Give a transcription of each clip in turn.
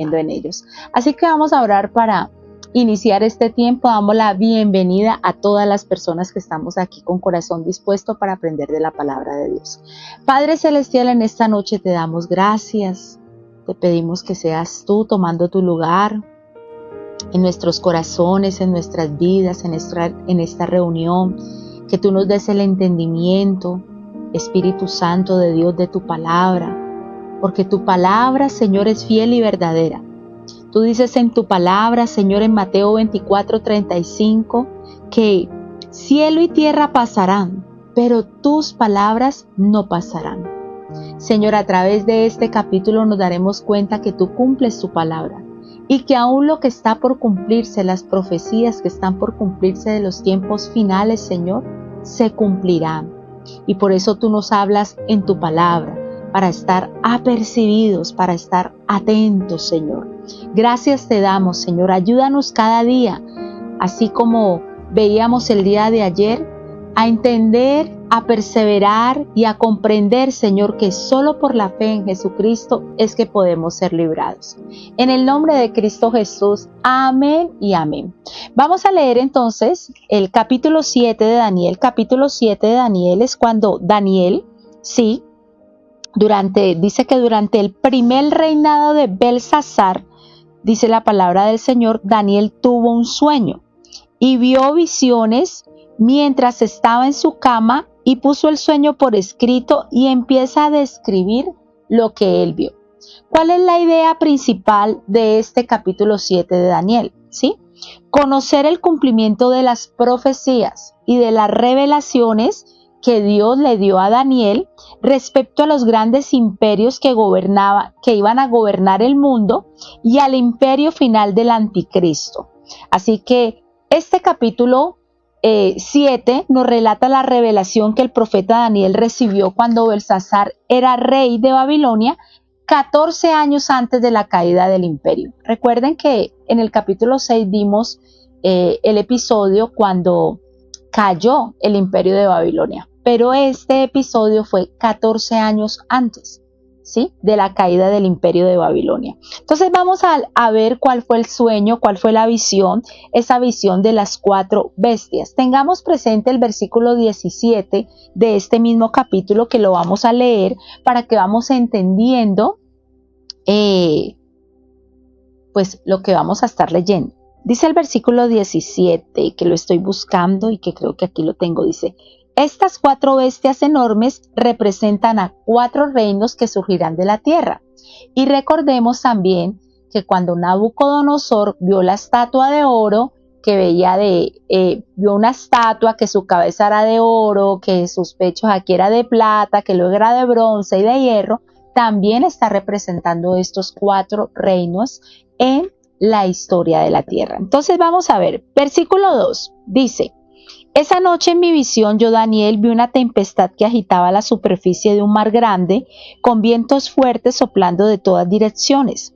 en ellos. Así que vamos a orar para iniciar este tiempo. Damos la bienvenida a todas las personas que estamos aquí con corazón dispuesto para aprender de la palabra de Dios. Padre Celestial, en esta noche te damos gracias. Te pedimos que seas tú tomando tu lugar en nuestros corazones, en nuestras vidas, en esta reunión, que tú nos des el entendimiento, Espíritu Santo de Dios, de tu palabra, porque tu palabra, Señor, es fiel y verdadera. Tú dices en tu palabra, Señor, en Mateo 24:35, que cielo y tierra pasarán, pero tus palabras no pasarán. Señor, a través de este capítulo nos daremos cuenta que tú cumples tu palabra y que aún lo que está por cumplirse, las profecías que están por cumplirse de los tiempos finales, Señor, se cumplirán. Y por eso tú nos hablas en tu palabra, para estar apercibidos, para estar atentos, Señor. Gracias te damos, Señor. Ayúdanos cada día, así como veíamos el día de ayer, a entender, a perseverar y a comprender, Señor, que solo por la fe en Jesucristo es que podemos ser librados. En el nombre de Cristo Jesús, amén y amén. Vamos a leer entonces el capítulo 7 de Daniel. Capítulo 7 de Daniel es cuando Daniel, sí, dice que durante el primer reinado de Belsasar, dice la palabra del Señor, Daniel tuvo un sueño y vio visiones mientras estaba en su cama, y puso el sueño por escrito y empieza a describir lo que él vio. ¿Cuál es la idea principal de este capítulo 7 de Daniel? ¿Sí? Conocer el cumplimiento de las profecías y de las revelaciones que Dios le dio a Daniel respecto a los grandes imperios que iban a gobernar el mundo y al imperio final del anticristo. Así que este capítulo 7 nos relata la revelación que el profeta Daniel recibió cuando Belsasar era rey de Babilonia 14 años antes de la caída del imperio. Recuerden que en el capítulo 6 vimos el episodio cuando cayó el imperio de Babilonia, pero este episodio fue 14 años antes, ¿sí?, de la caída del imperio de Babilonia. Entonces vamos a ver cuál fue el sueño, cuál fue la visión, esa visión de las 4 bestias. Tengamos presente el versículo 17 de este mismo capítulo, que lo vamos a leer para que vamos entendiendo pues lo que vamos a estar leyendo. Dice el versículo 17, que lo estoy buscando y que creo que aquí lo tengo, dice: estas 4 bestias enormes representan a 4 reinos que surgirán de la tierra. Y recordemos también que cuando Nabucodonosor vio la estatua de oro, que vio una estatua que su cabeza era de oro, que sus pechos aquí era de plata, que luego era de bronce y de hierro, también está representando estos 4 reinos en la historia de la tierra. Entonces vamos a ver, versículo 2, dice: esa noche en mi visión yo, Daniel, vi una tempestad que agitaba la superficie de un mar grande, con vientos fuertes soplando de todas direcciones.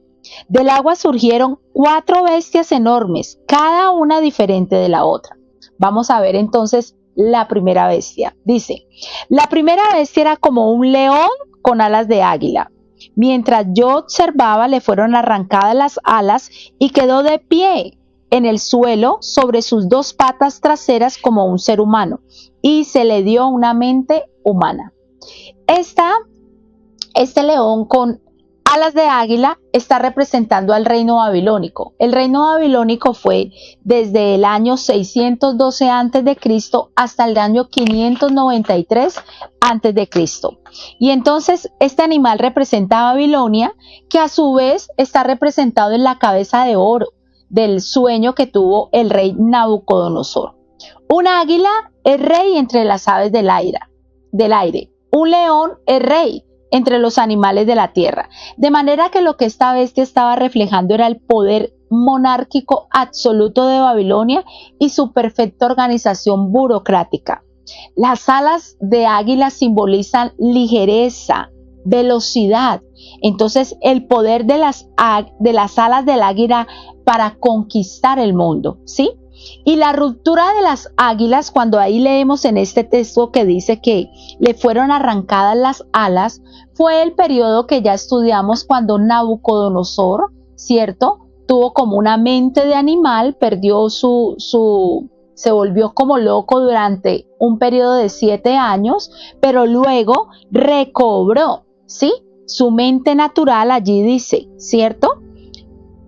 Del agua surgieron 4 bestias enormes, cada una diferente de la otra. Vamos a ver entonces la primera bestia. Dice: la primera bestia era como un león con alas de águila. Mientras yo observaba, le fueron arrancadas las alas y quedó de pie en el suelo sobre sus 2 patas traseras como un ser humano, y se le dio una mente humana. Este león con alas de águila está representando al reino babilónico. El reino babilónico fue desde el año 612 a.C. hasta el año 593 a.C. Y entonces este animal representa a Babilonia, que a su vez está representado en la cabeza de oro del sueño que tuvo el rey Nabucodonosor. Un águila es rey entre las aves del aire. Un león es rey entre los animales de la tierra. De manera que lo que esta bestia estaba reflejando era el poder monárquico absoluto de Babilonia y su perfecta organización burocrática. Las alas de águila simbolizan ligereza, velocidad. Entonces el poder de las alas del águila para conquistar el mundo, ¿sí? Y la ruptura de las águilas, cuando ahí leemos en este texto que dice que le fueron arrancadas las alas, fue el periodo que ya estudiamos cuando Nabucodonosor ¿cierto? Tuvo como una mente de animal, perdió se volvió como loco durante un periodo de 7 años, pero luego recobró, ¿sí? Su mente natural, allí dice, ¿cierto?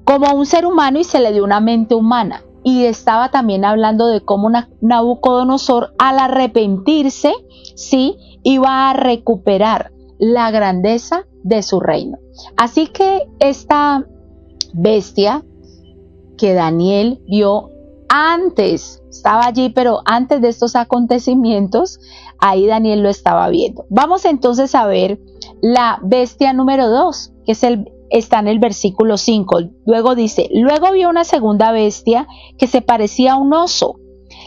Como un ser humano, y se le dio una mente humana. Y estaba también hablando de cómo Nabucodonosor, al arrepentirse, ¿sí?, iba a recuperar la grandeza de su reino. Así que esta bestia que Daniel vio antes, estaba allí, pero antes de estos acontecimientos, ahí Daniel lo estaba viendo. Vamos entonces a ver la bestia número 2, que está en el versículo 5. Luego dice, luego vio una segunda bestia que se parecía a un oso.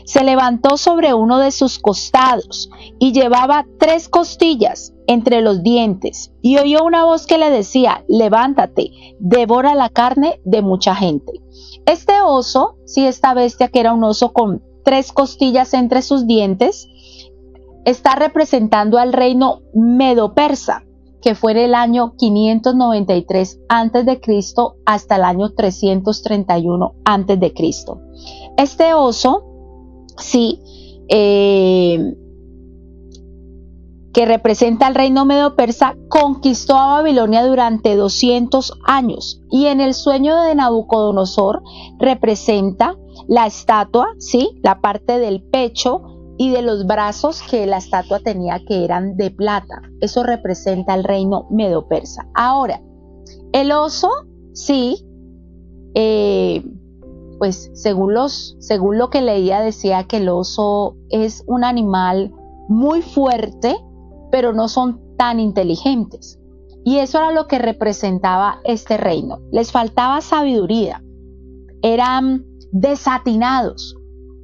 Se levantó sobre uno de sus costados y llevaba 3 costillas entre los dientes, y oyó una voz que le decía, levántate, devora la carne de mucha gente. Este oso, sí, esta bestia que era un oso con 3 costillas entre sus dientes, está representando al reino medo-persa, que fue en el año 593 a.C. hasta el año 331 a.C. Este oso, sí, que representa al reino medo-persa, conquistó a Babilonia durante 200 años, y en el sueño de Nabucodonosor representa la estatua, ¿sí?, la parte del pecho y de los brazos que la estatua tenía, que eran de plata. Eso representa el reino medo-persa. Ahora, el oso, sí, pues según lo que leía, decía que el oso es un animal muy fuerte, pero no son tan inteligentes. Y eso era lo que representaba este reino. Les faltaba sabiduría, eran desatinados,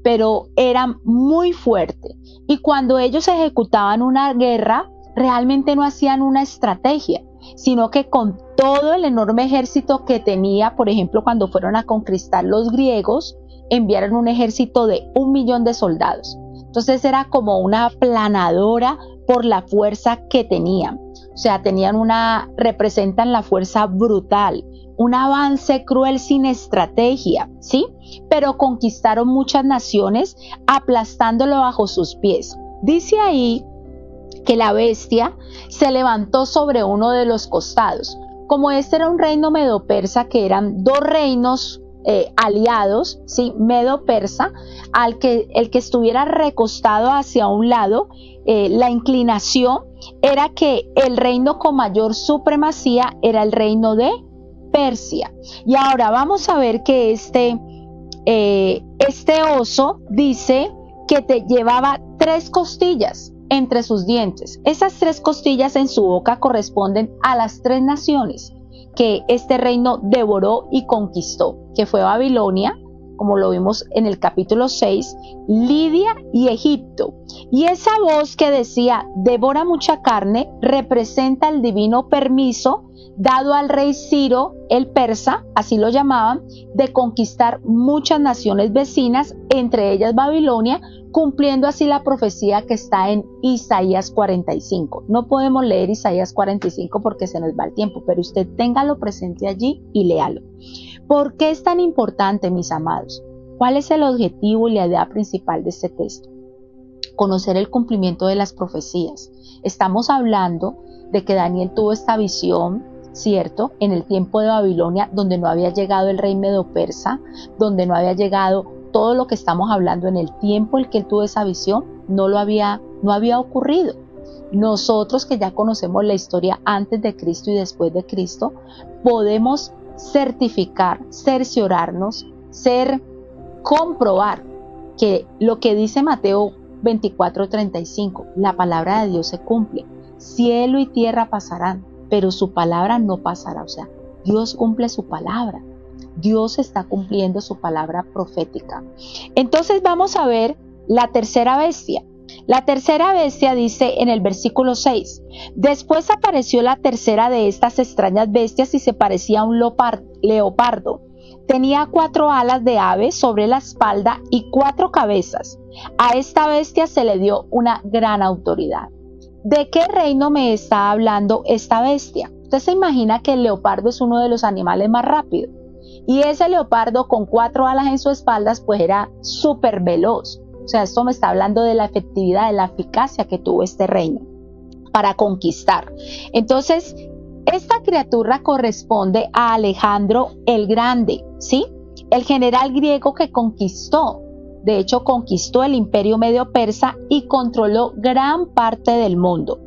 pero eran muy fuertes. Y cuando ellos ejecutaban una guerra, realmente no hacían una estrategia, sino que con todo el enorme ejército que tenía, por ejemplo, cuando fueron a conquistar los griegos, enviaron un ejército de 1.000.000 de soldados. Entonces era como una aplanadora por la fuerza que tenían. O sea, representan la fuerza brutal, un avance cruel sin estrategia, ¿sí? Pero conquistaron muchas naciones aplastándolo bajo sus pies. Dice ahí que la bestia se levantó sobre uno de los costados. Como este era un reino medo-persa, que eran 2 reinos aliados, ¿sí?, medo-persa, el que estuviera recostado hacia un lado, la inclinación era que el reino con mayor supremacía era el reino de Persia. Y ahora vamos a ver que este oso dice que llevaba 3 costillas entre sus dientes. Esas 3 costillas en su boca corresponden a las 3 naciones que este reino devoró y conquistó, que fue Babilonia, como lo vimos en el capítulo 6, Lidia y Egipto. Y esa voz que decía, devora mucha carne, representa el divino permiso dado al rey Ciro el persa, así lo llamaban, de conquistar muchas naciones vecinas, entre ellas Babilonia, cumpliendo así la profecía que está en Isaías 45. No podemos leer Isaías 45 porque se nos va el tiempo, pero usted téngalo presente allí y léalo. ¿Por qué es tan importante, mis amados? ¿Cuál es el objetivo y la idea principal de este texto? Conocer el cumplimiento de las profecías. Estamos hablando de que Daniel tuvo esta visión, ¿cierto?, en el tiempo de Babilonia, donde no había llegado el rey medo-persa, donde no había llegado todo lo que estamos hablando. En el tiempo en que él tuvo esa visión, no había ocurrido. Nosotros, que ya conocemos la historia antes de Cristo y después de Cristo, podemos certificar, cerciorarnos, comprobar que lo que dice Mateo 24:35, la palabra de Dios se cumple. Cielo y tierra pasarán, pero su palabra no pasará. O sea, Dios cumple su palabra. Dios está cumpliendo su palabra profética. Entonces vamos a ver la tercera bestia. La tercera bestia dice en el versículo 6, después apareció la tercera de estas extrañas bestias y se parecía a un leopardo. Tenía 4 alas de ave sobre la espalda y 4 cabezas. A esta bestia se le dio una gran autoridad. ¿De qué reino me está hablando esta bestia? Usted se imagina que el leopardo es uno de los animales más rápidos. Y ese leopardo con 4 alas en su espalda, pues era súper veloz. O sea, esto me está hablando de la efectividad, de la eficacia que tuvo este reino para conquistar. Entonces, esta criatura corresponde a Alejandro el Grande, ¿sí? El general griego que conquistó. De hecho, conquistó el imperio medio persa y controló gran parte del mundo.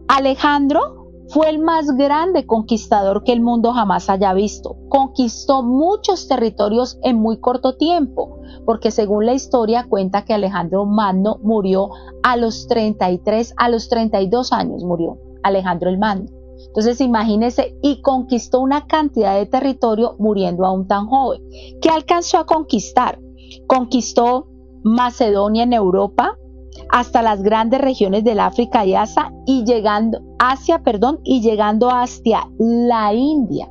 Alejandro fue el más grande conquistador que el mundo jamás haya visto. Conquistó muchos territorios en muy corto tiempo, porque según la historia cuenta que Alejandro Magno murió a los 32 años murió Alejandro el Magno. Entonces imagínense, y conquistó una cantidad de territorio muriendo aún tan joven. ¿Qué alcanzó a conquistar? Conquistó Macedonia en Europa, hasta las grandes regiones del África y Asia y llegando hasta la India.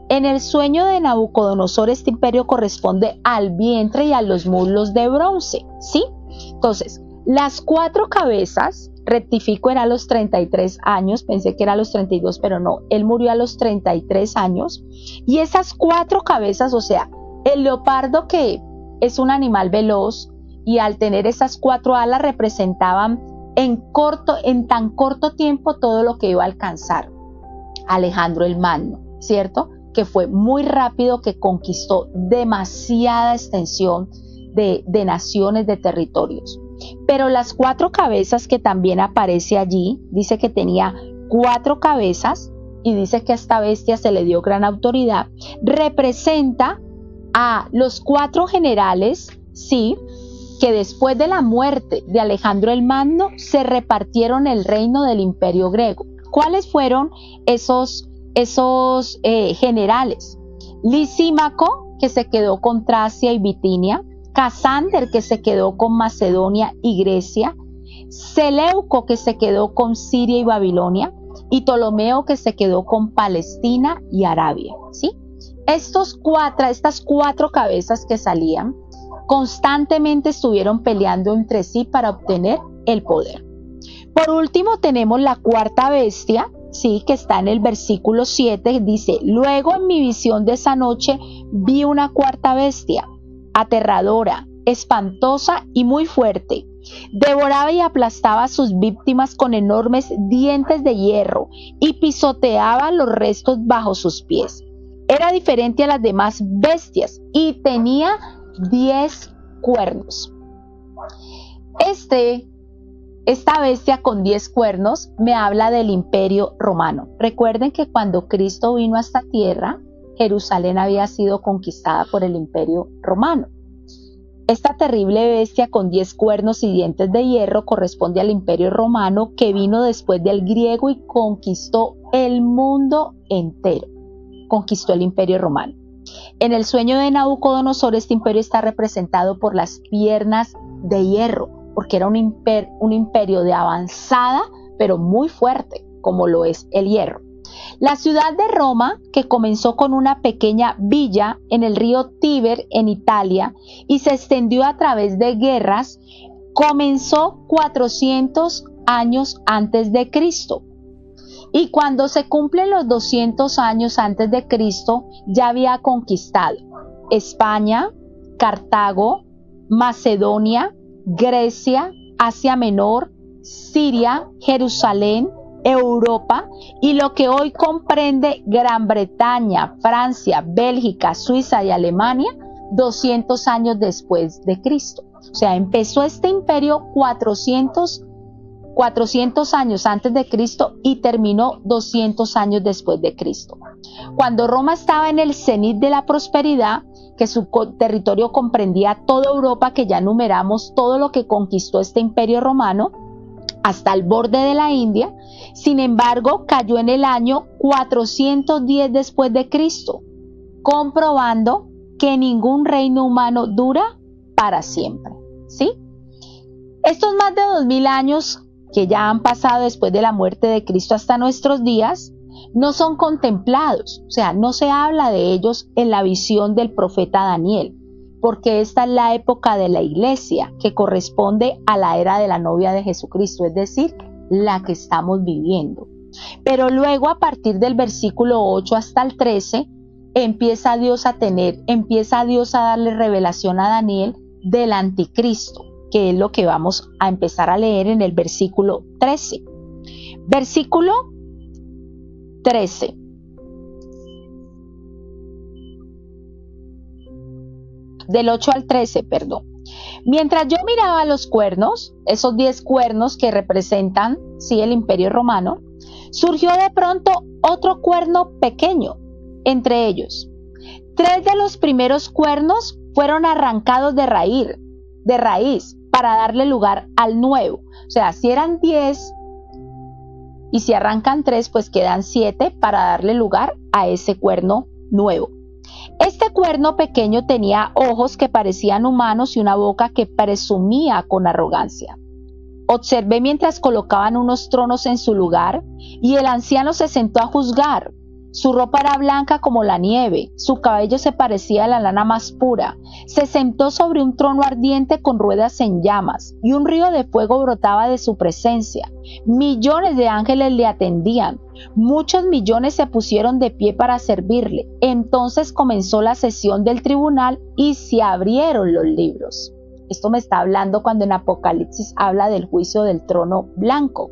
En el sueño de Nabucodonosor, este imperio corresponde al vientre y a los muslos de bronce, ¿sí? Entonces, las 4 cabezas, rectifico, era a los 33 años, pensé que era a los 32, pero no, él murió a los 33 años, y esas 4 cabezas, o sea, el leopardo, que es un animal veloz, y al tener esas 4 alas representaban en tan corto tiempo todo lo que iba a alcanzar Alejandro el Magno, ¿cierto? Que fue muy rápido, que conquistó demasiada extensión de naciones, de territorios. Pero las 4 cabezas que también aparece allí, dice que tenía 4 cabezas y dice que a esta bestia se le dio gran autoridad, representa a los 4 generales, sí, que después de la muerte de Alejandro el Magno se repartieron el reino del imperio griego. ¿Cuáles fueron esos generales? Lisímaco, que se quedó con Tracia y Bitinia, Casander, que se quedó con Macedonia y Grecia, Seleuco, que se quedó con Siria y Babilonia, y Ptolomeo, que se quedó con Palestina y Arabia, ¿sí? Estas 4 cabezas que salían constantemente estuvieron peleando entre sí para obtener el poder. Por último tenemos la 4ª bestia, sí, que está en el versículo 7, dice: luego en mi visión de esa noche vi una 4ª bestia, aterradora, espantosa y muy fuerte. Devoraba y aplastaba a sus víctimas con enormes dientes de hierro y pisoteaba los restos bajo sus pies. Era diferente a las demás bestias y tenía 10 cuernos. Esta bestia con 10 cuernos me habla del imperio romano. Recuerden que cuando Cristo vino a esta tierra, Jerusalén había sido conquistada por el imperio romano. Esta terrible bestia con 10 cuernos y dientes de hierro corresponde al imperio romano, que vino después del griego y conquistó el mundo entero. Conquistó el imperio romano. En el sueño de Nabucodonosor, este imperio está representado por las piernas de hierro, porque era un imperio de avanzada, pero muy fuerte, como lo es el hierro. La ciudad de Roma, que comenzó con una pequeña villa en el río Tíber en Italia y se extendió a través de guerras, comenzó 400 años antes de Cristo. Y cuando se cumplen los 200 años antes de Cristo, ya había conquistado España, Cartago, Macedonia, Grecia, Asia Menor, Siria, Jerusalén, Europa y lo que hoy comprende Gran Bretaña, Francia, Bélgica, Suiza y Alemania 200 años después de Cristo. O sea, empezó este imperio 400 años antes de Cristo y terminó 200 años después de Cristo. Cuando Roma estaba en el cenit de la prosperidad, que su territorio comprendía toda Europa, que ya numeramos todo lo que conquistó este imperio romano, hasta el borde de la India, sin embargo, cayó en el año 410 después de Cristo, comprobando que ningún reino humano dura para siempre, ¿sí? Estos más de 2000 años que ya han pasado después de la muerte de Cristo hasta nuestros días, no son contemplados, o sea, no se habla de ellos en la visión del profeta Daniel, porque esta es la época de la iglesia que corresponde a la era de la novia de Jesucristo, es decir, la que estamos viviendo. Pero luego a partir del versículo 8 hasta el 13, empieza Dios a darle revelación a Daniel del anticristo, que es lo que vamos a empezar a leer en el versículo 13. Versículo 13. Del 8 al 13, perdón. Mientras yo miraba los cuernos, esos 10 cuernos que representan, sí, el Imperio Romano, surgió de pronto otro cuerno pequeño entre ellos. 3 de los primeros cuernos fueron arrancados de raíz para darle lugar al nuevo. O sea, si eran 10 y si arrancan 3, pues quedan 7 para darle lugar a ese cuerno nuevo. Este cuerno pequeño tenía ojos que parecían humanos y una boca que presumía con arrogancia. Observé mientras colocaban unos tronos en su lugar y el anciano se sentó a juzgar. Su ropa era blanca como la nieve, su cabello se parecía a la lana más pura. Se sentó sobre un trono ardiente con ruedas en llamas y un río de fuego brotaba de su presencia. Millones de ángeles le atendían. Muchos millones se pusieron de pie para servirle. Entonces comenzó la sesión del tribunal y se abrieron los libros. Esto me está hablando cuando en Apocalipsis habla del juicio del trono blanco.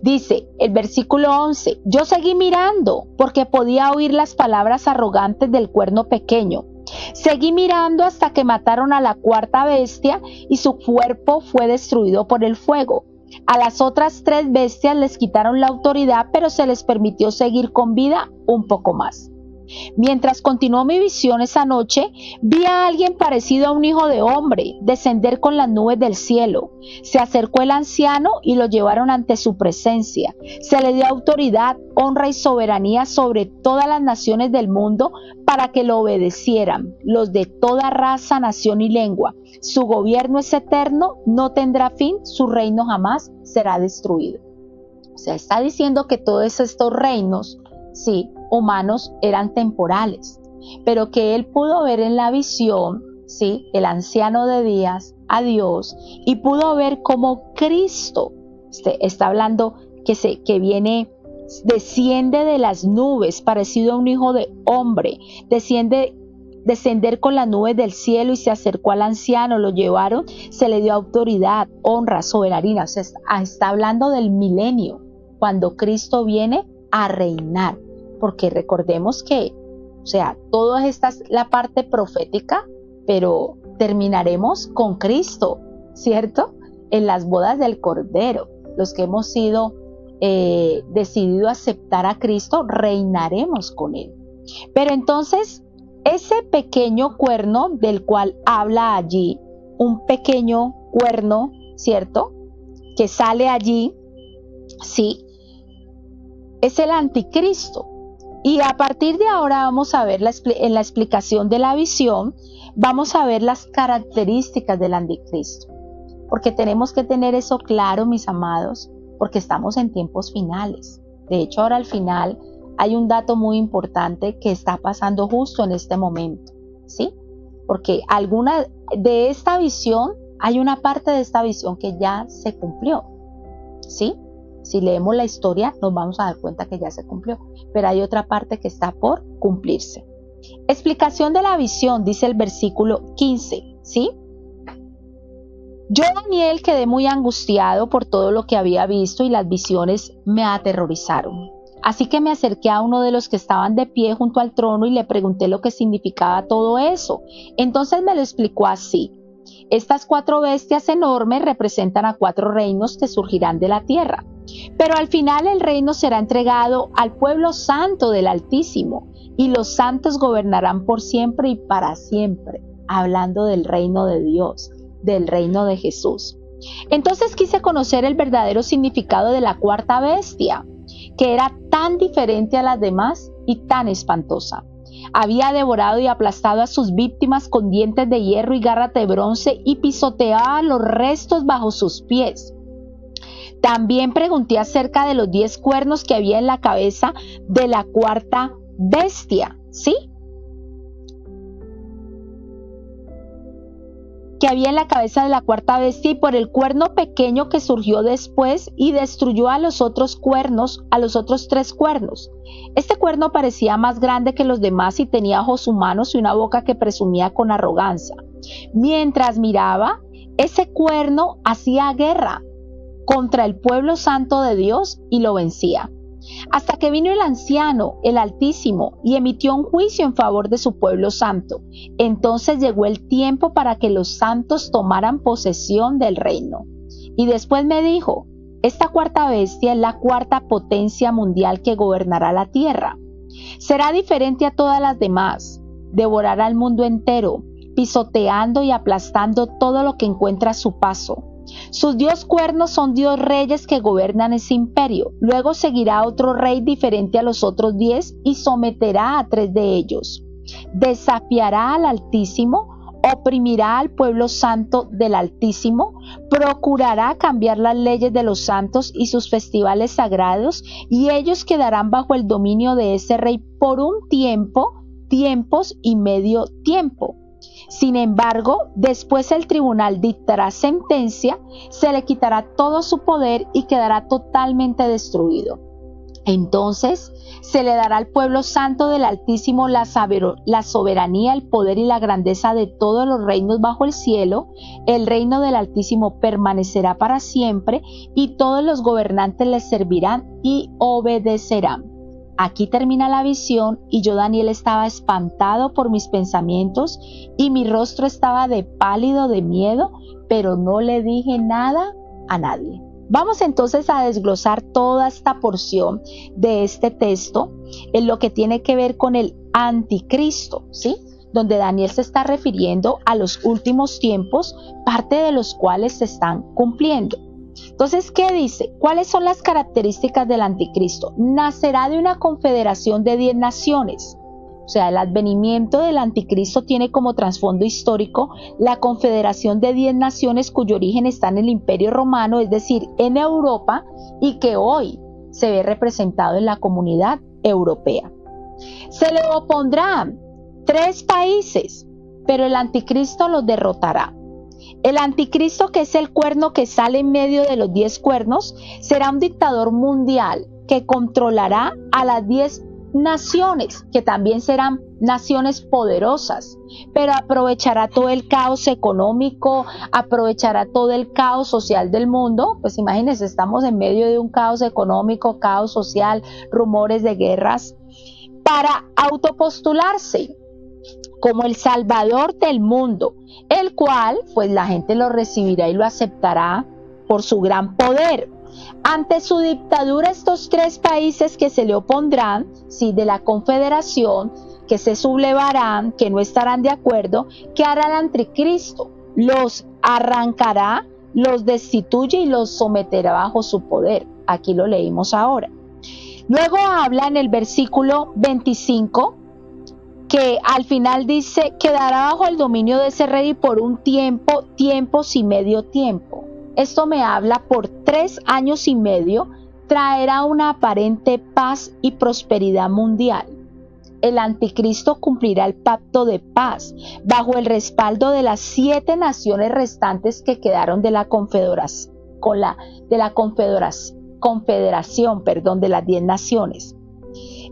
Dice el versículo 11, yo seguí mirando porque podía oír las palabras arrogantes del cuerno pequeño. Seguí mirando hasta que mataron a la cuarta bestia y su cuerpo fue destruido por el fuego. A las otras 3 bestias les quitaron la autoridad, pero se les permitió seguir con vida un poco más. Mientras continuó mi visión esa noche, vi a alguien parecido a un hijo de hombre descender con las nubes del cielo. Se acercó el anciano y lo llevaron ante su presencia. Se le dio autoridad, honra y soberanía sobre todas las naciones del mundo para que lo obedecieran, los de toda raza, nación y lengua. Su gobierno es eterno, no tendrá fin, su reino jamás será destruido. O sea, está diciendo que todos estos reinos, sí, humanos, eran temporales, pero que él pudo ver en la visión, sí, el anciano de días, a Dios, y pudo ver cómo Cristo, está hablando que viene, desciende de las nubes, parecido a un hijo de hombre, descender con las nubes del cielo y se acercó al anciano, lo llevaron, se le dio autoridad, honra, soberanía. O sea, está hablando del milenio, cuando Cristo viene a reinar. Porque recordemos que, o sea, todo esta es la parte profética, pero terminaremos con Cristo, ¿cierto? En las bodas del Cordero, los que hemos sido decidido aceptar a Cristo, reinaremos con Él. Pero entonces, ese pequeño cuerno del cual habla allí, un pequeño cuerno, ¿cierto? Que sale allí, sí, es el anticristo. Y a partir de ahora vamos a ver en la explicación de la visión, vamos a ver las características del anticristo. Porque tenemos que tener eso claro, mis amados, porque estamos en tiempos finales. De hecho, ahora al final hay un dato muy importante que está pasando justo en este momento, ¿sí? Porque alguna de esta visión, hay una parte de esta visión que ya se cumplió, ¿sí? Si leemos la historia nos vamos a dar cuenta que ya se cumplió, pero hay otra parte que está por cumplirse. Explicación de la visión, dice el versículo 15, ¿sí? Yo, Daniel, quedé muy angustiado por todo lo que había visto y las visiones me aterrorizaron. Así que me acerqué a uno de los que estaban de pie junto al trono y le pregunté lo que significaba todo eso. Entonces me lo explicó así. Estas 4 bestias enormes representan a 4 reinos que surgirán de la tierra. Pero al final el reino será entregado al pueblo santo del Altísimo y los santos gobernarán por siempre y para siempre, hablando del reino de Dios, del reino de Jesús. Entonces quise conocer el verdadero significado de la cuarta bestia, que era tan diferente a las demás y tan espantosa. Había devorado y aplastado a sus víctimas con dientes de hierro y garras de bronce y pisoteaba los restos bajo sus pies. También pregunté acerca de los 10 cuernos que había en la cabeza de la cuarta bestia, ¿sí? que había en la cabeza de la cuarta bestia y por el cuerno pequeño que surgió después y destruyó a los otros tres cuernos. Este cuerno parecía más grande que los demás y tenía ojos humanos y una boca que presumía con arrogancia. Mientras miraba, ese cuerno hacía guerra contra el pueblo santo de Dios y lo vencía. Hasta que vino el anciano, el Altísimo, y emitió un juicio en favor de su pueblo santo. Entonces llegó el tiempo para que los santos tomaran posesión del reino. Y después me dijo, esta cuarta bestia es la cuarta potencia mundial que gobernará la tierra. Será diferente a todas las demás, devorará el mundo entero, pisoteando y aplastando todo lo que encuentra a su paso. Sus 10 cuernos son 10 reyes que gobiernan ese imperio. Luego seguirá otro rey diferente a los otros 10 y someterá a 3 de ellos. Desafiará al Altísimo, oprimirá al pueblo santo del Altísimo, procurará cambiar las leyes de los santos y sus festivales sagrados, y ellos quedarán bajo el dominio de ese rey por un tiempo, tiempos y medio tiempo. Sin embargo, después el tribunal dictará sentencia, se le quitará todo su poder y quedará totalmente destruido. Entonces se le dará al pueblo santo del Altísimo la soberanía, el poder y la grandeza de todos los reinos bajo el cielo. El reino del Altísimo permanecerá para siempre y todos los gobernantes le servirán y obedecerán. Aquí termina la visión y yo, Daniel, estaba espantado por mis pensamientos y mi rostro estaba de pálido de miedo, pero no le dije nada a nadie. Vamos entonces a desglosar toda esta porción de este texto en lo que tiene que ver con el anticristo, ¿sí? Donde Daniel se está refiriendo a los últimos tiempos, parte de los cuales se están cumpliendo. Entonces, ¿qué dice? ¿Cuáles son las características del anticristo? Nacerá de una confederación de 10 naciones. O sea, el advenimiento del anticristo tiene como trasfondo histórico la confederación de 10 naciones cuyo origen está en el Imperio Romano, es decir, en Europa, y que hoy se ve representado en la Comunidad Europea. Se le opondrán 3 países, pero el anticristo los derrotará. El anticristo, que es el cuerno que sale en medio de los 10 cuernos, será un dictador mundial que controlará a las 10 naciones, que también serán naciones poderosas, pero aprovechará todo el caos económico, aprovechará todo el caos social del mundo. Pues imagínense, estamos en medio de un caos económico, caos social, rumores de guerras, para autopostularse como el salvador del mundo, el cual pues la gente lo recibirá y lo aceptará por su gran poder. Ante su dictadura, estos 3 países que se le opondrán, sí, de la confederación, que se sublevarán, que no estarán de acuerdo, ¿qué hará el anticristo? Los arrancará, los destituye y los someterá bajo su poder. Aquí lo leímos ahora. Luego habla en el versículo 25, que al final dice, quedará bajo el dominio de ese rey por un tiempo, tiempos y medio tiempo. Esto me habla por 3 años y medio, traerá una aparente paz y prosperidad mundial. El anticristo cumplirá el pacto de paz bajo el respaldo de las 7 naciones restantes que quedaron de la confederación, de las 10 naciones.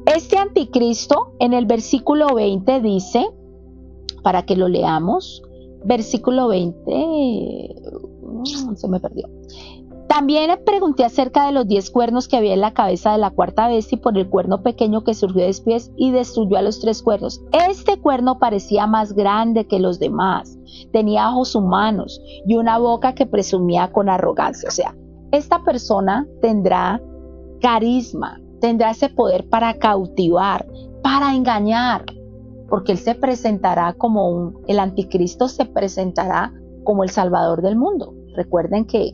Este anticristo en el versículo 20 dice, para que lo leamos, versículo 20, se me perdió. También pregunté acerca de los 10 cuernos que había en la cabeza de la cuarta bestia y por el cuerno pequeño que surgió después y destruyó a los 3 cuernos. Este cuerno parecía más grande que los demás, tenía ojos humanos y una boca que presumía con arrogancia. O sea, esta persona tendrá carisma, tendrá ese poder para cautivar, para engañar, porque él se presentará el anticristo se presentará como el salvador del mundo. Recuerden que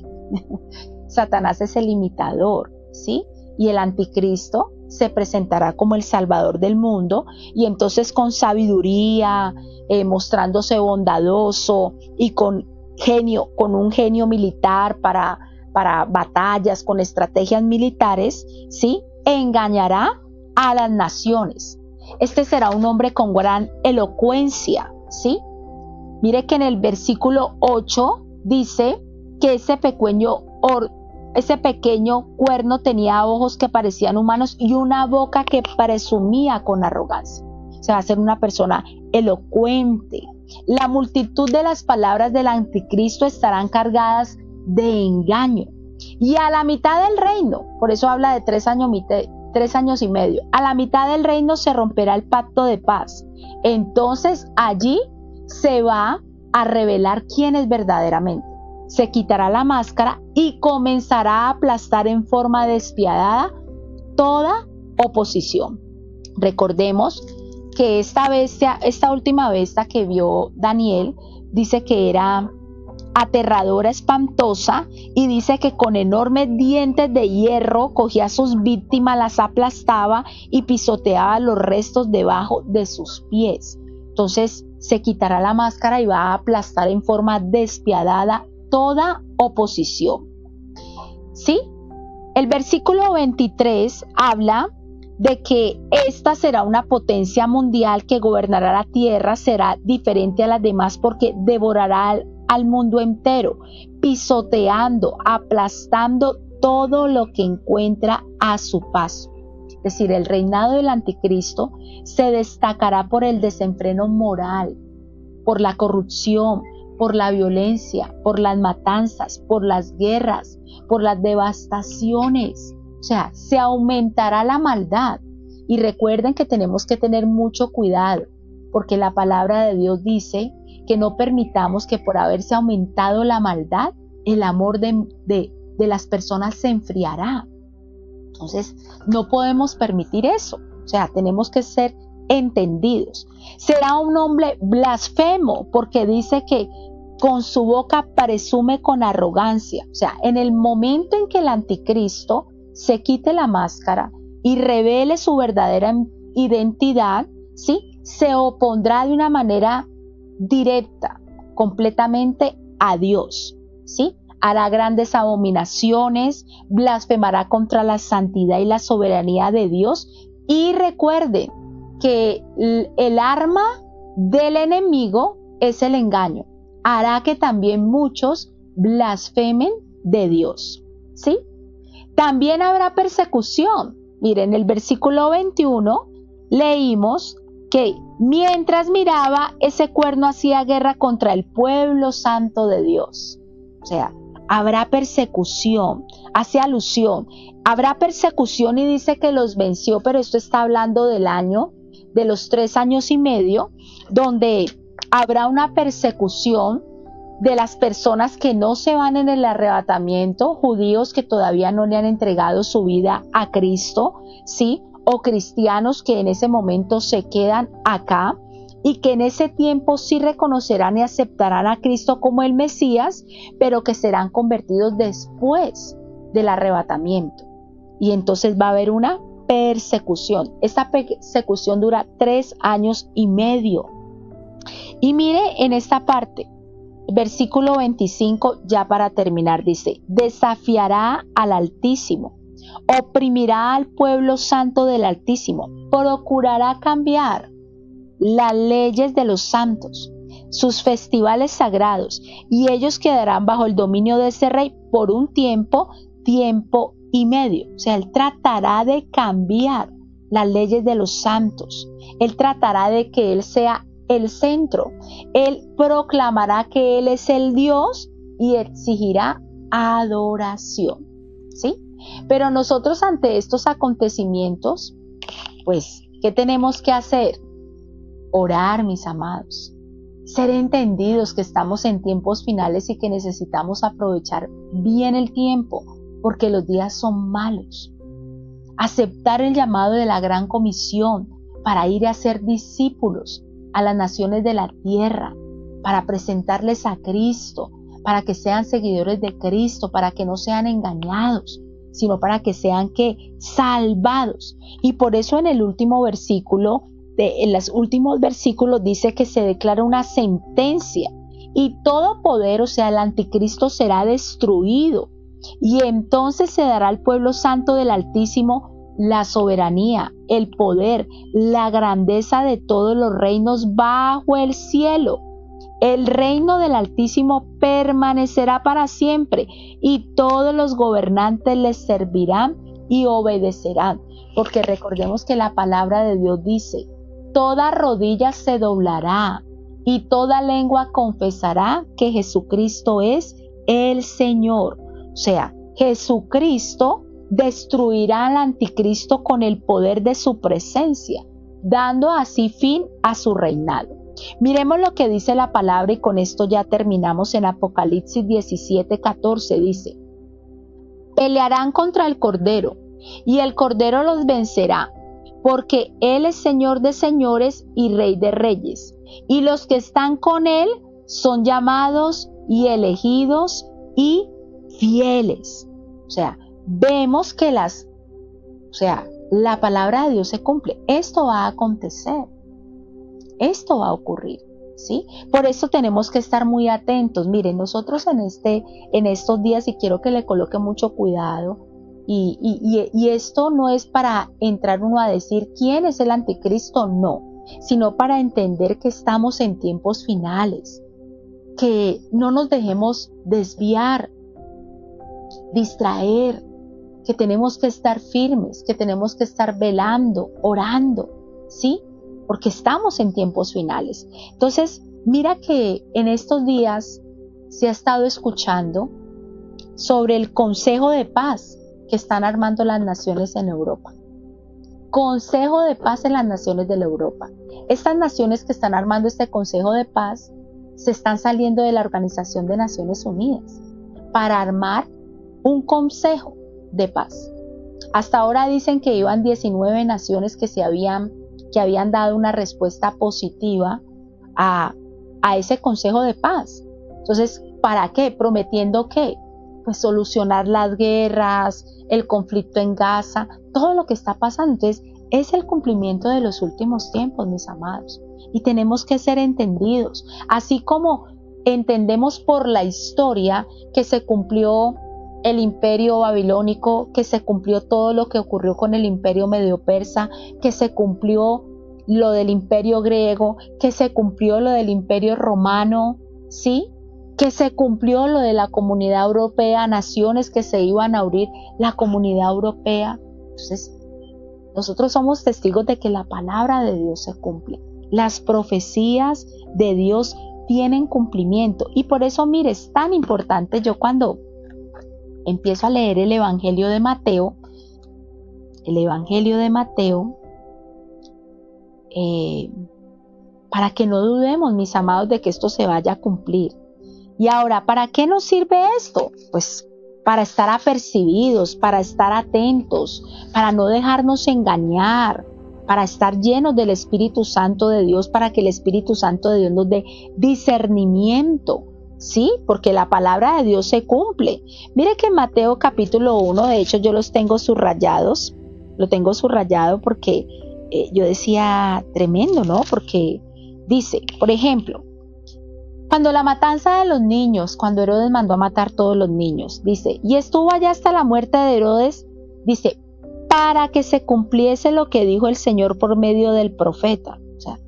Satanás es el imitador, ¿sí? Y el anticristo se presentará como el salvador del mundo y entonces con sabiduría, mostrándose bondadoso y con un genio militar para batallas, con estrategias militares, ¿sí? Engañará a las naciones. Este será un hombre con gran elocuencia, ¿sí? Mire que en el versículo 8 dice que ese pequeño cuerno tenía ojos que parecían humanos y una boca que presumía con arrogancia. O sea, va a ser una persona elocuente. La multitud de las palabras del anticristo estarán cargadas de engaño. Y a la mitad del reino, por eso habla de 3 años y medio, a la mitad del reino se romperá el pacto de paz. Entonces allí se va a revelar quién es verdaderamente. Se quitará la máscara y comenzará a aplastar en forma despiadada toda oposición. Recordemos que esta última bestia que vio Daniel, dice que era aterradora, espantosa, y dice que con enormes dientes de hierro cogía a sus víctimas, las aplastaba y pisoteaba los restos debajo de sus pies. Entonces se quitará la máscara y va a aplastar en forma despiadada toda oposición. ¿Sí? El versículo 23 habla de que esta será una potencia mundial que gobernará la tierra, será diferente a las demás porque devorará al mundo entero, pisoteando, aplastando todo lo que encuentra a su paso. Es decir, el reinado del anticristo se destacará por el desenfreno moral, por la corrupción, por la violencia, por las matanzas, por las guerras, por las devastaciones. O sea, se aumentará la maldad. Y recuerden que tenemos que tener mucho cuidado, porque la palabra de Dios dice que no permitamos que por haberse aumentado la maldad, el amor de las personas se enfriará. Entonces, no podemos permitir eso. O sea, tenemos que ser entendidos. Será un hombre blasfemo, porque dice que con su boca presume con arrogancia. O sea, en el momento en que el anticristo se quite la máscara y revele su verdadera identidad, ¿sí?, se opondrá de una manera directa, completamente a Dios, ¿sí? Hará grandes abominaciones, blasfemará contra la santidad y la soberanía de Dios. Y recuerden que el arma del enemigo es el engaño. Hará que también muchos blasfemen de Dios, ¿sí? También habrá persecución. Miren, en el versículo 21 leímos que mientras miraba, ese cuerno hacía guerra contra el pueblo santo de Dios. O sea, habrá persecución, hace alusión. Habrá persecución y dice que los venció, pero esto está hablando del año, de los 3 años y medio, donde habrá una persecución de las personas que no se van en el arrebatamiento, judíos que todavía no le han entregado su vida a Cristo, ¿sí?, o cristianos que en ese momento se quedan acá y que en ese tiempo sí reconocerán y aceptarán a Cristo como el Mesías, pero que serán convertidos después del arrebatamiento. Y entonces va a haber una persecución. Esta persecución dura 3 años y medio. Y mire en esta parte, versículo 25, ya para terminar, dice: desafiará al Altísimo, oprimirá al pueblo santo del Altísimo, procurará cambiar las leyes de los santos, sus festivales sagrados, y ellos quedarán bajo el dominio de ese rey por un tiempo y medio. O sea, él tratará de cambiar las leyes de los santos, él tratará de que él sea el centro, él proclamará que él es el Dios y exigirá adoración, ¿sí? Pero nosotros ante estos acontecimientos, pues, ¿qué tenemos que hacer? Orar, mis amados, ser entendidos que estamos en tiempos finales y que necesitamos aprovechar bien el tiempo, porque los días son malos. Aceptar el llamado de la gran comisión para ir a ser discípulos a las naciones de la tierra, para presentarles a Cristo, para que sean seguidores de Cristo, para que no sean engañados, sino para que sean salvados. Y por eso en el último versículo, en los últimos versículos dice que se declara una sentencia y todo poder, o sea, el anticristo será destruido. Y entonces se dará al pueblo santo del Altísimo la soberanía, el poder, la grandeza de todos los reinos bajo el cielo. El reino del Altísimo permanecerá para siempre y todos los gobernantes les servirán y obedecerán. Porque recordemos que la palabra de Dios dice, toda rodilla se doblará y toda lengua confesará que Jesucristo es el Señor. O sea, Jesucristo destruirá al anticristo con el poder de su presencia, dando así fin a su reinado. Miremos lo que dice la palabra y con esto ya terminamos. En Apocalipsis 17:14 dice, pelearán contra el Cordero y el Cordero los vencerá, porque Él es Señor de señores y Rey de reyes, y los que están con Él son llamados y elegidos y fieles. O sea, vemos que la palabra de Dios se cumple. Esto va a acontecer. Esto va a ocurrir, ¿sí? Por eso tenemos que estar muy atentos. Miren, nosotros en estos días, y quiero que le coloque mucho cuidado, y esto no es para entrar uno a decir quién es el anticristo, no, sino para entender que estamos en tiempos finales, que no nos dejemos desviar, distraer, que tenemos que estar firmes, que tenemos que estar velando, orando, ¿sí? Porque estamos en tiempos finales. Entonces, mira que en estos días se ha estado escuchando sobre el Consejo de Paz que están armando las naciones en Europa. Consejo de Paz en las naciones de la Europa. Estas naciones que están armando este Consejo de Paz se están saliendo de la Organización de Naciones Unidas para armar un Consejo de Paz. Hasta ahora dicen que iban 19 naciones que habían dado una respuesta positiva a ese Consejo de Paz. Entonces, ¿para qué? Prometiendo ¿qué? Pues solucionar las guerras, el conflicto en Gaza, todo lo que está pasando. Entonces, es el cumplimiento de los últimos tiempos, mis amados. Y tenemos que ser entendidos. Así como entendemos por la historia que se cumplió el imperio babilónico, que se cumplió todo lo que ocurrió con el imperio medio-persa, que se cumplió lo del imperio griego, que se cumplió lo del imperio romano, ¿sí? Que se cumplió lo de la Comunidad Europea, naciones que se iban a abrir, la Comunidad Europea. Entonces, nosotros somos testigos de que la palabra de Dios se cumple. Las profecías de Dios tienen cumplimiento. Y por eso, mire, es tan importante. Yo cuando empiezo a leer el Evangelio de Mateo, para que no dudemos, mis amados, de que esto se vaya a cumplir. Y ahora, ¿para qué nos sirve esto? Pues para estar apercibidos, para estar atentos, para no dejarnos engañar, para estar llenos del Espíritu Santo de Dios, para que el Espíritu Santo de Dios nos dé discernimiento, ¿sí? Porque la palabra de Dios se cumple. Mire que en Mateo capítulo 1, de hecho yo los tengo subrayados, lo tengo subrayado porque yo decía tremendo, ¿no? Porque dice, por ejemplo, cuando la matanza de los niños, cuando Herodes mandó a matar todos los niños, dice, y estuvo allá hasta la muerte de Herodes, dice, para que se cumpliese lo que dijo el Señor por medio del profeta. O sea,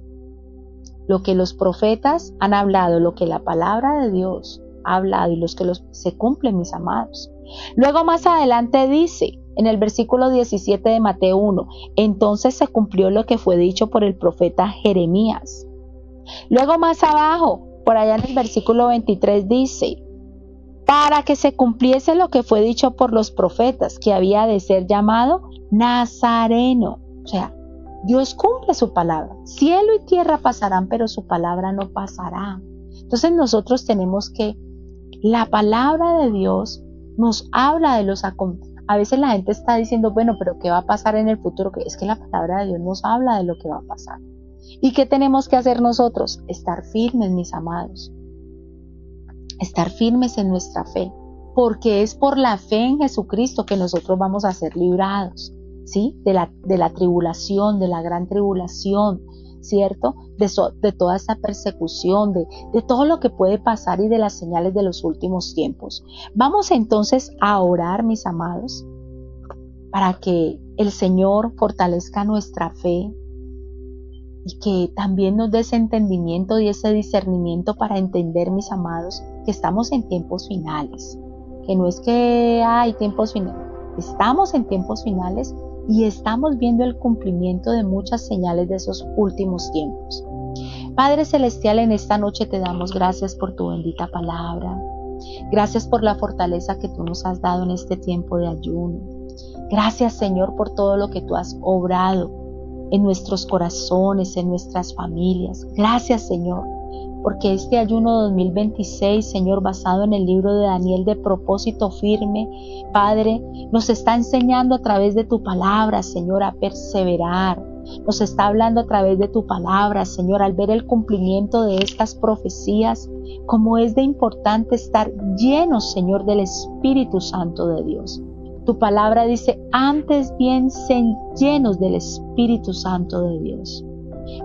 lo que los profetas han hablado, lo que la palabra de Dios ha hablado y se cumplen, mis amados. Luego más adelante dice, en el versículo 17 de Mateo 1, entonces se cumplió lo que fue dicho por el profeta Jeremías. Luego más abajo, por allá en el versículo 23 dice, para que se cumpliese lo que fue dicho por los profetas, que había de ser llamado Nazareno. O sea, Dios cumple su palabra. Cielo y tierra pasarán, pero su palabra no pasará. Entonces nosotros tenemos que, la palabra de Dios nos habla de los acontecimientos. A veces la gente está diciendo, bueno, pero ¿qué va a pasar en el futuro? Es que la palabra de Dios nos habla de lo que va a pasar. ¿Y qué tenemos que hacer nosotros? Estar firmes, mis amados. Estar firmes en nuestra fe. Porque es por la fe en Jesucristo que nosotros vamos a ser librados, ¿sí? De la tribulación, de la gran tribulación, ¿cierto? De toda esta persecución, de todo lo que puede pasar y de las señales de los últimos tiempos. Vamos entonces a orar, mis amados, para que el Señor fortalezca nuestra fe, y que también nos dé ese entendimiento y ese discernimiento para entender, mis amados, que estamos en tiempos finales, que no es que hay tiempos finales, estamos en tiempos finales y estamos viendo el cumplimiento de muchas señales de esos últimos tiempos. Padre Celestial, en esta noche te damos gracias por tu bendita palabra. Gracias por la fortaleza que tú nos has dado en este tiempo de ayuno. Gracias, Señor, por todo lo que tú has obrado en nuestros corazones, en nuestras familias. Gracias, Señor, porque este ayuno 2026, Señor, basado en el libro de Daniel de propósito firme, Padre, nos está enseñando a través de tu palabra, Señor, a perseverar. Nos está hablando a través de tu palabra, Señor, al ver el cumplimiento de estas profecías, como es de importante estar llenos, Señor, del Espíritu Santo de Dios. Tu palabra dice, antes bien sean llenos del Espíritu Santo de Dios.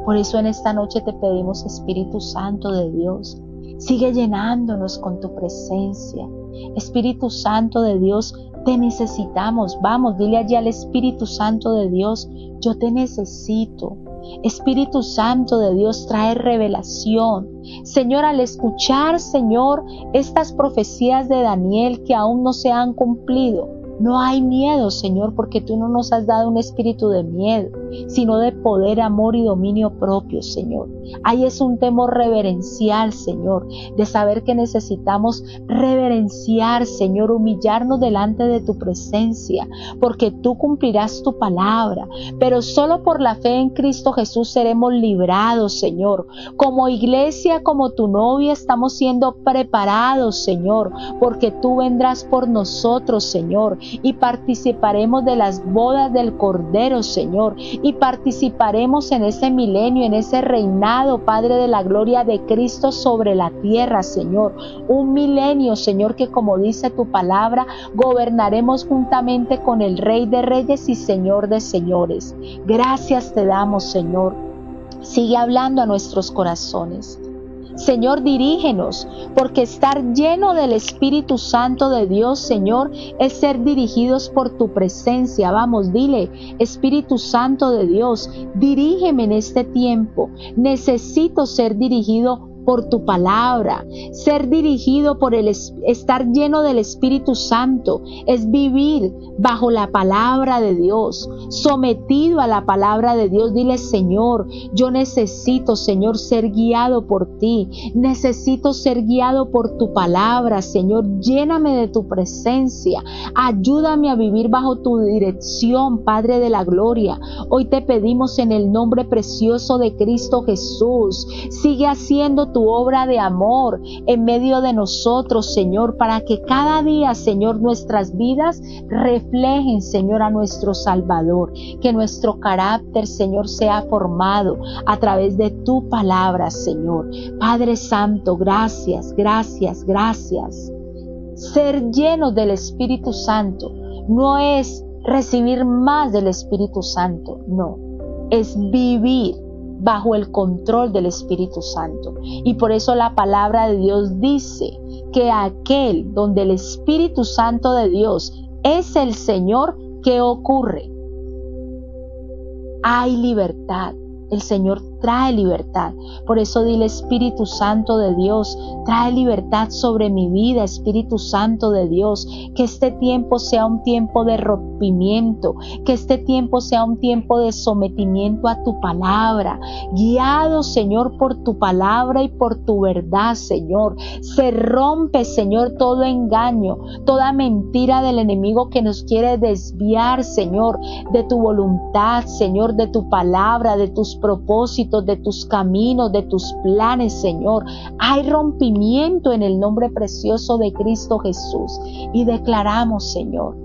Por eso en esta noche te pedimos, Espíritu Santo de Dios, sigue llenándonos con tu presencia. Espíritu Santo de Dios, te necesitamos. Vamos, dile allí al Espíritu Santo de Dios, yo te necesito. Espíritu Santo de Dios, trae revelación. Señor, al escuchar, Señor, estas profecías de Daniel que aún no se han cumplido, no hay miedo, Señor, porque tú no nos has dado un espíritu de miedo, sino de poder, amor y dominio propio, Señor. Ahí es un temor reverencial, Señor, de saber que necesitamos reverenciar, Señor, humillarnos delante de tu presencia, porque tú cumplirás tu palabra, pero solo por la fe en Cristo Jesús seremos librados, Señor. Como iglesia, como tu novia, estamos siendo preparados, Señor, porque tú vendrás por nosotros, Señor, y participaremos de las bodas del Cordero, Señor, y participaremos en ese milenio, en ese reinado, Padre de la gloria de Cristo sobre la tierra, Señor. Un milenio, Señor, que como dice tu palabra, gobernaremos juntamente con el Rey de Reyes y Señor de Señores. Gracias te damos, Señor. Sigue hablando a nuestros corazones. Señor, dirígenos, porque estar lleno del Espíritu Santo de Dios, Señor, es ser dirigidos por tu presencia. Vamos, dile, Espíritu Santo de Dios, dirígeme en este tiempo. Necesito ser dirigido por tu palabra. Ser dirigido por estar lleno del Espíritu Santo es vivir bajo la palabra de Dios, sometido a la palabra de Dios. Dile, Señor, yo necesito, Señor, ser guiado por ti. Necesito ser guiado por tu palabra, Señor. Lléname de tu presencia. Ayúdame a vivir bajo tu dirección, Padre de la gloria. Hoy te pedimos en el nombre precioso de Cristo Jesús. Sigue haciendo tu obra de amor en medio de nosotros, Señor, para que cada día, Señor, nuestras vidas reflejen, Señor, a nuestro Salvador. Que nuestro carácter, Señor, sea formado a través de tu palabra, Señor. Padre Santo, gracias, gracias, gracias. Ser llenos del Espíritu Santo no es recibir más del Espíritu Santo, no, es vivir bajo el control del Espíritu Santo. Y por eso la palabra de Dios dice que aquel donde el Espíritu Santo de Dios es el Señor, ¿qué ocurre? Hay libertad. El Señor trae libertad. Por eso dile, Espíritu Santo de Dios, trae libertad sobre mi vida, Espíritu Santo de Dios. Que este tiempo sea un tiempo de rompimiento, que este tiempo sea un tiempo de sometimiento a tu palabra. Guiado, Señor, por tu palabra y por tu verdad, Señor. Se rompe, Señor, todo engaño, toda mentira del enemigo que nos quiere desviar, Señor, de tu voluntad, Señor, de tu palabra, de tus propósitos, de tus caminos, de tus planes, Señor. Hay rompimiento en el nombre precioso de Cristo Jesús. Y declaramos, Señor,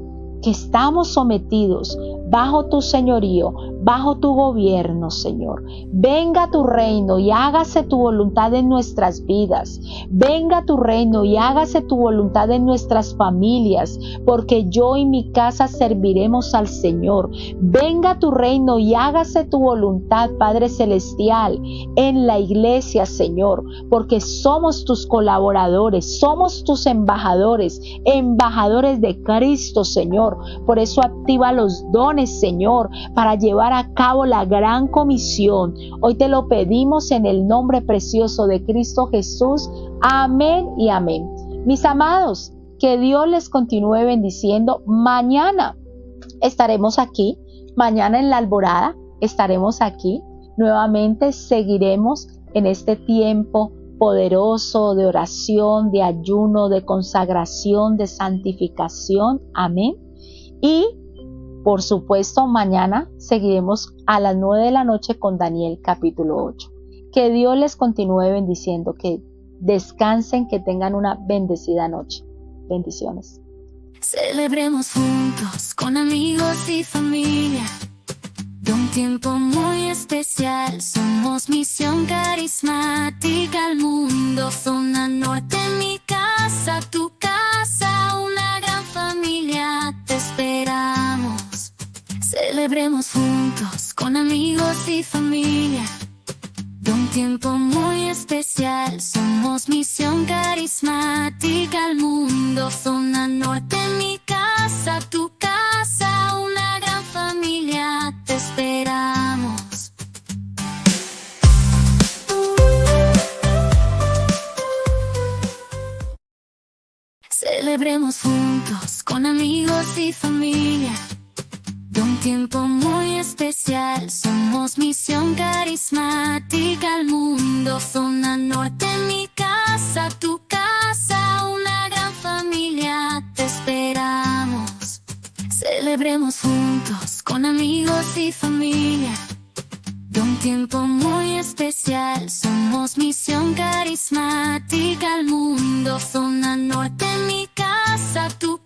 que estamos sometidos bajo tu señorío, bajo tu gobierno, Señor. Venga tu reino y hágase tu voluntad en nuestras vidas. Venga tu reino y hágase tu voluntad en nuestras familias, porque yo y mi casa serviremos al Señor. Venga tu reino y hágase tu voluntad, Padre Celestial, en la iglesia, Señor, porque somos tus colaboradores, somos tus embajadores, embajadores de Cristo, Señor. Señor. Por eso activa los dones, Señor, para llevar a cabo la gran comisión. Hoy te lo pedimos en el nombre precioso de Cristo Jesús. Amén y amén. Mis amados, que Dios les continúe bendiciendo. Mañana estaremos aquí, mañana en la alborada estaremos aquí. Nuevamente seguiremos en este tiempo poderoso de oración, de ayuno, de consagración, de santificación. Amén. Y por supuesto, mañana seguiremos a las 9 de la noche con Daniel capítulo 8. Que Dios les continúe bendiciendo, que descansen, que tengan una bendecida noche. Bendiciones. Celebremos juntos con amigos y familia de un tiempo muy especial. Somos Misión Carismática al Mundo, zona norte, mi casa, tu casa, una gran familia, te esperamos. Celebremos juntos con amigos y familia de un tiempo muy especial. Somos Misión Carismática al Mundo, zona norte, mi casa, tu casa, una gran familia, te esperamos. Celebremos juntos con amigos y familia de un tiempo muy especial. Somos Misión Carismática al Mundo, zona norte, mi casa, tu casa, una gran familia, te esperamos. Celebremos juntos con amigos y familia de un tiempo muy especial. Somos Misión Carismática al Mundo, zona norte, mi casa, tu